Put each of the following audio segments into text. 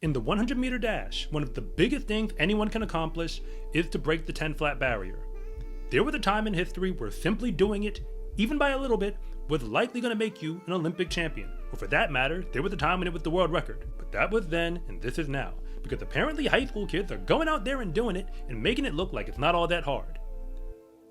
In the 100-meter dash, one of the biggest things anyone can accomplish is to break the 10-flat barrier. There was a time in history where simply doing it, even by a little bit, was likely going to make you an Olympic champion. Or for that matter, there was a time when it was the world record. But that was then, and this is now. Because apparently high school kids are going out there and doing it and making it look like it's not all that hard.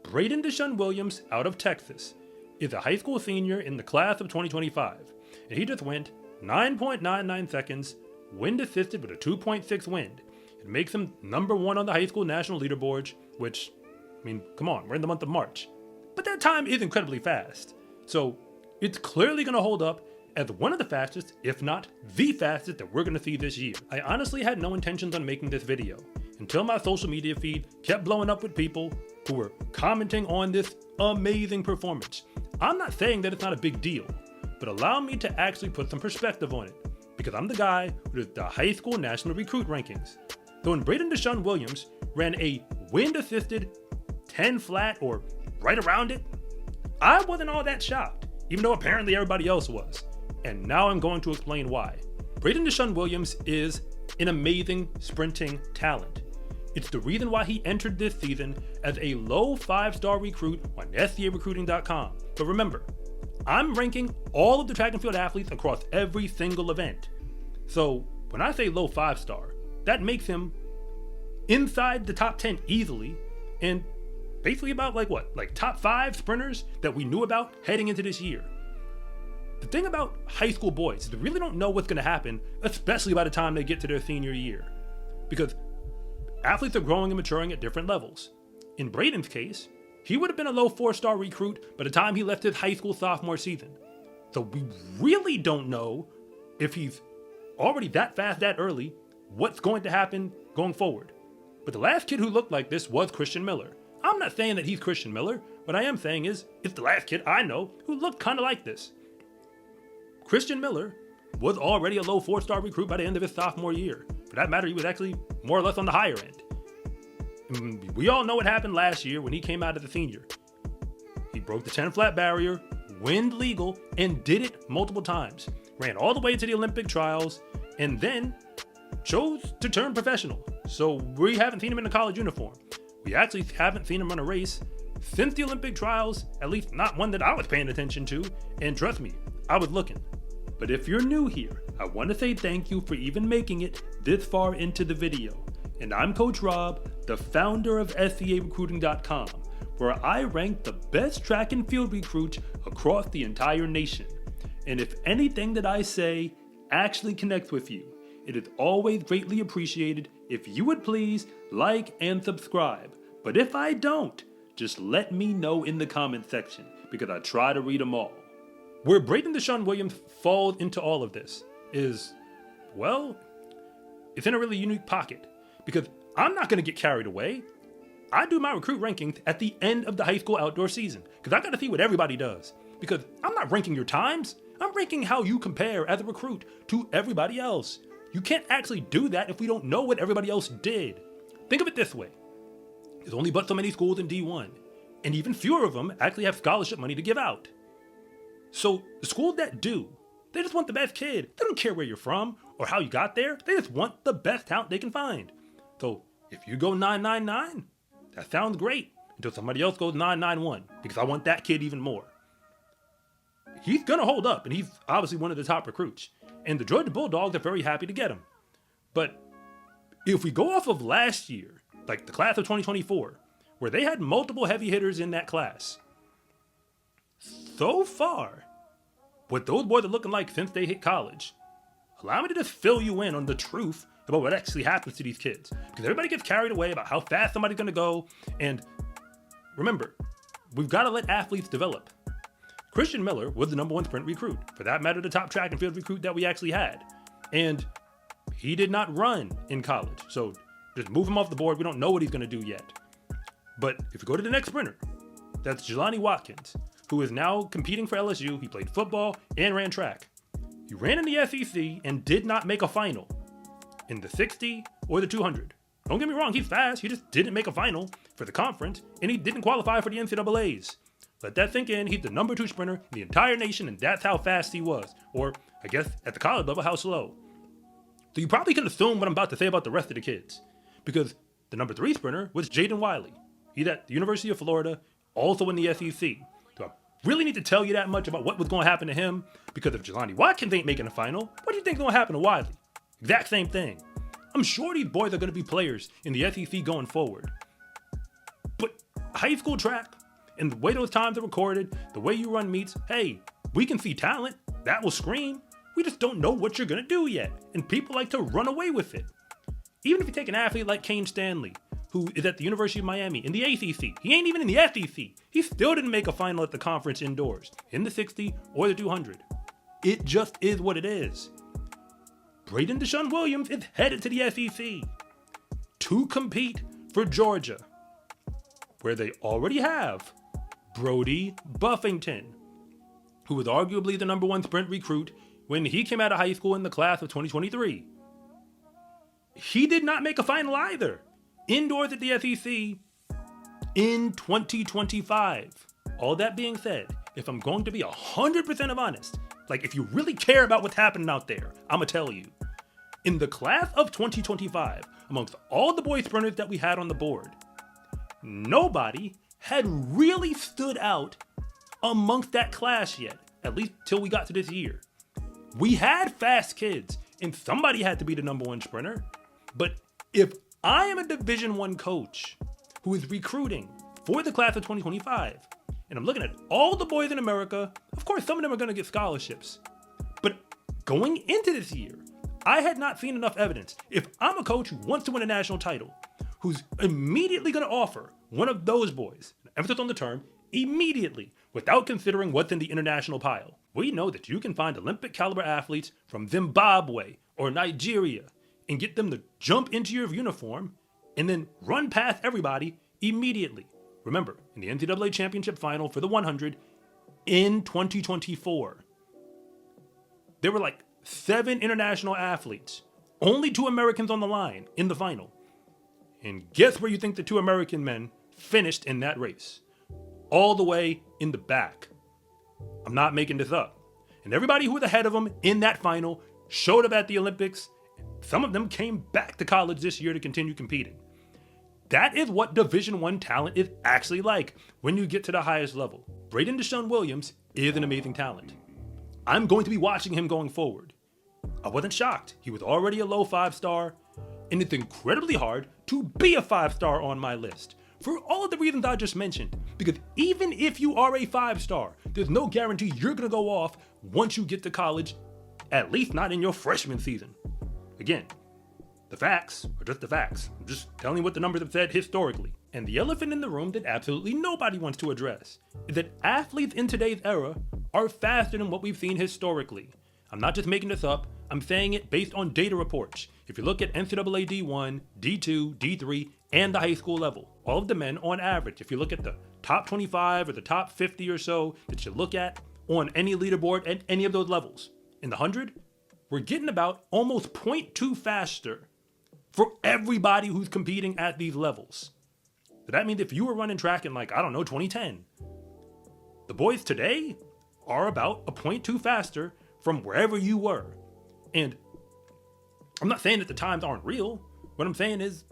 Brayden Dashun Williams, out of Texas, is a high school senior in the class of 2025. And he just went 9.99 seconds, wind assisted with a 2.6 wind. It makes him number 1 on the high school national leaderboard, which, I mean, come on, we're in the month of March. But that time is incredibly fast. So it's clearly going to hold up as one of the fastest, if not the fastest, that we're going to see this year. I honestly had no intentions on making this video until my social media feed kept blowing up with people who were commenting on this amazing performance. I'm not saying that it's not a big deal, but allow me to actually put some perspective on it, because I'm the guy who does the high school national recruit rankings. So when Brayden Dashun Williams ran a wind-assisted 10 flat or right around it, I wasn't all that shocked, even though apparently everybody else was. And now I'm going to explain why. Brayden Dashun Williams is an amazing sprinting talent. It's the reason why he entered this season as a low 5-star recruit on SCArecruiting.com. But remember, I'm ranking all of the track and field athletes across every single event. So when I say low 5-star, that makes him inside the top 10 easily, and basically about like top 5 sprinters that we knew about heading into this year. The thing about high school boys is they really don't know what's going to happen, especially by the time they get to their senior year, because athletes are growing and maturing at different levels. In Brayden's case, he would have been a low 4-star recruit by the time he left his high school sophomore season. So we really don't know if he's already that fast that early, what's going to happen going forward. But the last kid who looked like this was Christian Miller. I'm not saying that he's Christian Miller. What I am saying is, it's the last kid I know who looked kind of like this. Christian Miller was already a low 4-star recruit by the end of his sophomore year. For that matter, he was actually more or less on the higher end. And we all know what happened last year when he came out as a senior. He broke the 10-flat barrier, wind legal, and did it multiple times. Ran all the way to the Olympic trials, and then chose to turn professional. So we haven't seen him in a college uniform. We actually haven't seen him run a race since the Olympic trials, at least not one that I was paying attention to, and trust me, I was looking. But if you're new here, I want to say thank you for even making it this far into the video. And I'm Coach Rob, the founder of SCArecruiting.com, where I rank the best track and field recruits across the entire nation. And if anything that I say actually connects with you, it is always greatly appreciated if you would please like and subscribe. But if I don't, just let me know in the comment section, because I try to read them all. Where Brayden Dashun Williams falls into all of this is, well, it's in a really unique pocket, because I'm not going to get carried away. I do my recruit rankings at the end of the high school outdoor season, because I got to see what everybody does. Because I'm not ranking your times, I'm ranking how you compare as a recruit to everybody else. You can't actually do that if we don't know what everybody else did. Think of it this way. There's only but so many schools in D1, and even fewer of them actually have scholarship money to give out. So the schools that do, they just want the best kid. They don't care where you're from or how you got there. They just want the best talent they can find. So if you go 999, that sounds great until somebody else goes 991, because I want that kid even more. He's going to hold up, and he's obviously one of the top recruits. And the Georgia Bulldogs are very happy to get him. But if we go off of last year, like the class of 2024, where they had multiple heavy hitters in that class, so far, what those boys are looking like since they hit college, allow me to just fill you in on the truth about what actually happens to these kids. Because everybody gets carried away about how fast somebody's going to go. And remember, we've got to let athletes develop. Christian Miller was the #1 sprint recruit. For that matter, the top track and field recruit that we actually had. And he did not run in college. So just move him off the board. We don't know what he's going to do yet. But if you go to the next sprinter, that's Jelani Watkins, who is now competing for LSU. He played football and ran track. He ran in the SEC and did not make a final in the 60 or the 200. Don't get me wrong, he's fast. He just didn't make a final for the conference, and he didn't qualify for the NCAAs. Let that sink in. He's the #2 sprinter in the entire nation, and that's how fast he was. Or, I guess, at the college level, how slow. So you probably can assume what I'm about to say about the rest of the kids. Because the number 3 sprinter was Jaden Wiley. He's at the University of Florida, also in the SEC. So I really need to tell you that much about what was going to happen to him, because if Jelani Watkins ain't making a final, what do you think is going to happen to Wiley? Exact same thing. I'm sure these boys are going to be players in the SEC going forward. But high school track, and the way those times are recorded, the way you run meets, hey, we can see talent. That will scream. We just don't know what you're going to do yet. And people like to run away with it. Even if you take an athlete like Kane Stanley, who is at the University of Miami in the ACC, he ain't even in the SEC. He still didn't make a final at the conference indoors, in the 60 or the 200. It just is what it is. Brayden Dashun Williams is headed to the SEC to compete for Georgia, where they already have Brody Buffington, who was arguably the number 1 sprint recruit when he came out of high school in the class of 2023. He did not make a final either, indoors at the SEC in 2025. All that being said, if I'm going to be 100% honest, like if you really care about what's happening out there, I'm gonna tell you. In the class of 2025, amongst all the boy sprinters that we had on the board, nobody had really stood out amongst that class yet, at least till we got to this year. We had fast kids, and somebody had to be the number 1 sprinter. But if I am a Division I coach who is recruiting for the class of 2025, and I'm looking at all the boys in America, of course some of them are going to get scholarships. But going into this year, I had not seen enough evidence. If I'm a coach who wants to win a national title, who's immediately going to offer one of those boys, emphasis on the term, immediately, without considering what's in the international pile. We know that you can find Olympic caliber athletes from Zimbabwe or Nigeria and get them to jump into your uniform and then run past everybody immediately. Remember, in the NCAA championship final for the 100 in 2024, there were like 7 international athletes, only 2 Americans on the line in the final. And guess where you think the 2 American men finished in that race? All the way in the back. I'm not making this up. And everybody who was ahead of them in that final showed up at the Olympics. Some of them came back to college this year to continue competing. That is what Division I talent is actually like when you get to the highest level. Brayden Dashun Williams is an amazing talent. I'm going to be watching him going forward. I wasn't shocked. He was already a low 5-star, and it's incredibly hard to be a 5-star on my list for all of the reasons I just mentioned. Because even if you are a 5-star, there's no guarantee you're going to go off once you get to college, at least not in your freshman season. Again, the facts are just the facts. I'm just telling you what the numbers have said historically. And the elephant in the room that absolutely nobody wants to address is that athletes in today's era are faster than what we've seen historically. I'm not just making this up, I'm saying it based on data reports. If you look at NCAA D1, D2, D3, and the high school level, all of the men on average, if you look at the top 25 or the top 50 or so that you look at on any leaderboard at any of those levels, in the 100, we're getting about almost 0.2 faster for everybody who's competing at these levels. So that means if you were running track in 2010, the boys today are about a 0.2 faster from wherever you were. And I'm not saying that the times aren't real. What I'm saying is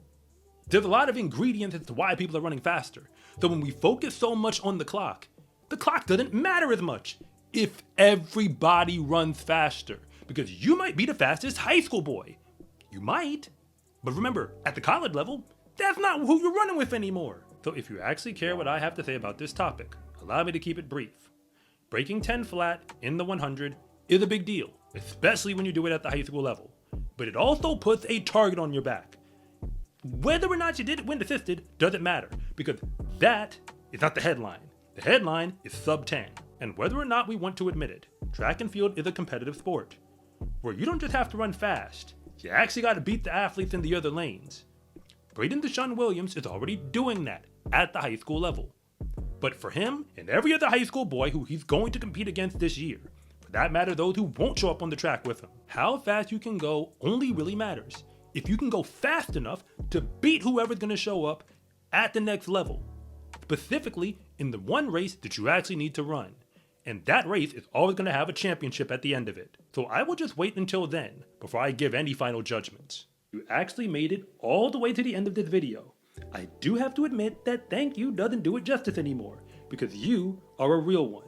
there's a lot of ingredients as to why people are running faster. So when we focus so much on the clock doesn't matter as much if everybody runs faster. Because you might be the fastest high school boy. You might. But remember, at the college level, that's not who you're running with anymore. So if you actually care what I have to say about this topic, allow me to keep it brief. Breaking 10 flat in the 100 is a big deal, especially when you do it at the high school level. But it also puts a target on your back. Whether or not you did it when assisted doesn't matter, because that is not the headline. The headline is sub 10. And whether or not we want to admit it, track and field is a competitive sport, where you don't just have to run fast, you actually got to beat the athletes in the other lanes. Brayden Dashun Williams is already doing that at the high school level. But for him and every other high school boy who he's going to compete against this year, for that matter those who won't show up on the track with him, how fast you can go only really matters if you can go fast enough to beat whoever's going to show up at the next level, specifically in the one race that you actually need to run. And that race is always going to have a championship at the end of it. So I will just wait until then before I give any final judgments. You actually made it all the way to the end of this video. I do have to admit that thank you doesn't do it justice anymore, because you are a real one.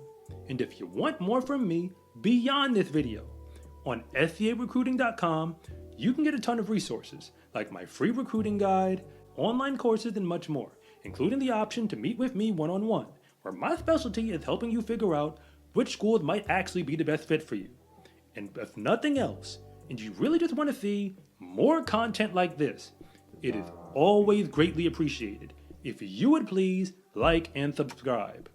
And if you want more from me beyond this video, on scarecruiting.com, you can get a ton of resources, like my free recruiting guide, online courses, and much more, including the option to meet with me one-on-one, where my specialty is helping you figure out which schools might actually be the best fit for you. And if nothing else, and you really just want to see more content like this, it is always greatly appreciated if you would please like and subscribe.